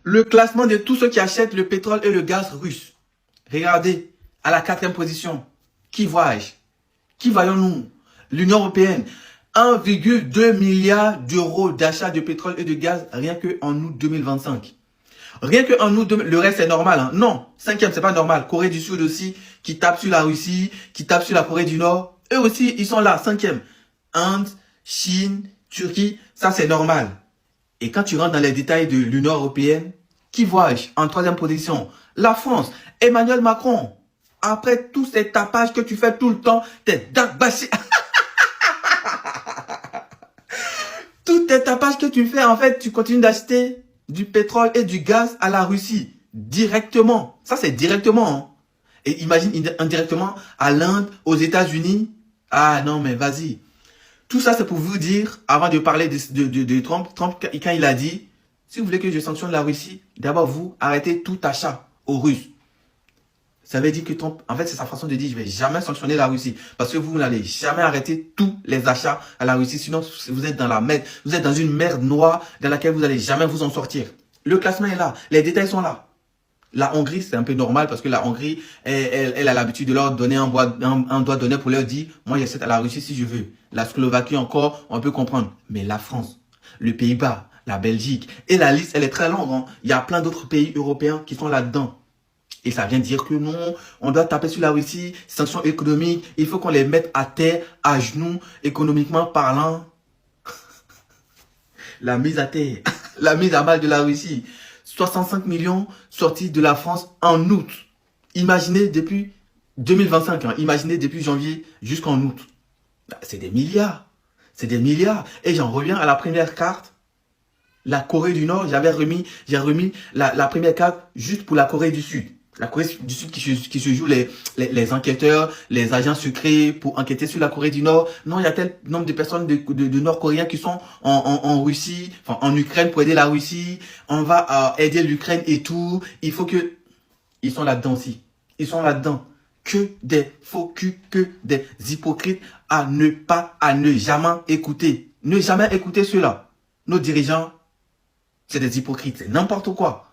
Le classement de tous ceux qui achètent le pétrole et le gaz russe. Regardez, à la 4e position. Qui vois-je? Qui voyons-nous? L'Union européenne. 1,2 milliard d'euros d'achat de pétrole et de gaz rien qu'en août 2025. Rien qu'en août, le reste c'est normal. Hein. Non, 5e c'est pas normal. Corée du Sud aussi, qui tape sur la Russie, qui tape sur la Corée du Nord. Eux aussi, ils sont là, 5e. Inde, Chine, Turquie, ça c'est normal. Et quand tu rentres dans les détails de l'Union européenne, qui vois-je en 3e position? La France, Emmanuel Macron. Après tous ces tapages que tu fais tout le temps, tes dagbashis... Tous tes tapages que tu fais, en fait, tu continues d'acheter du pétrole et du gaz à la Russie. Directement. Ça, c'est directement. Hein. Et imagine indirectement à l'Inde, aux États-Unis. Ah non, mais vas-y. Tout ça, c'est pour vous dire, avant de parler de Trump, quand il a dit, si vous voulez que je sanctionne la Russie, d'abord vous, arrêtez tout achat aux Russes. Ça veut dire que Trump, en fait, c'est sa façon de dire, je vais jamais sanctionner la Russie. Parce que vous n'allez jamais arrêter tous les achats à la Russie. Sinon, vous êtes dans la merde. Vous êtes dans une merde noire dans laquelle vous n'allez jamais vous en sortir. Le classement est là. Les détails sont là. La Hongrie, c'est un peu normal parce que la Hongrie, elle a l'habitude de leur donner un doigt d'honneur pour leur dire, moi, j'achète à la Russie si je veux. La Slovaquie encore, on peut comprendre. Mais la France, le Pays-Bas, la Belgique, et la liste, elle est très longue. Hein. Il y a plein d'autres pays européens qui sont là-dedans. Et ça vient dire que non, on doit taper sur la Russie, sanctions économiques, il faut qu'on les mette à terre, à genoux, économiquement parlant. La mise à terre, la mise à mal de la Russie. 65 millions sortis de la France en août. Imaginez depuis 2025, hein, imaginez depuis janvier jusqu'en août. C'est des milliards. C'est des milliards. Et j'en reviens à la première carte. La Corée du Nord, j'ai remis la première carte juste pour la Corée du Sud. La Corée du Sud qui se joue les enquêteurs, les agents secrets pour enquêter sur la Corée du Nord. Non, il y a tel nombre de personnes de Nord-Coréens qui sont en Russie, enfin en Ukraine pour aider la Russie. On va aider l'Ukraine et tout. Il faut que... Ils sont là-dedans aussi. Ils sont là-dedans. Que des faux culs, que des hypocrites à ne jamais écouter. Ne jamais écouter ceux-là. Nos dirigeants, c'est des hypocrites, c'est n'importe quoi.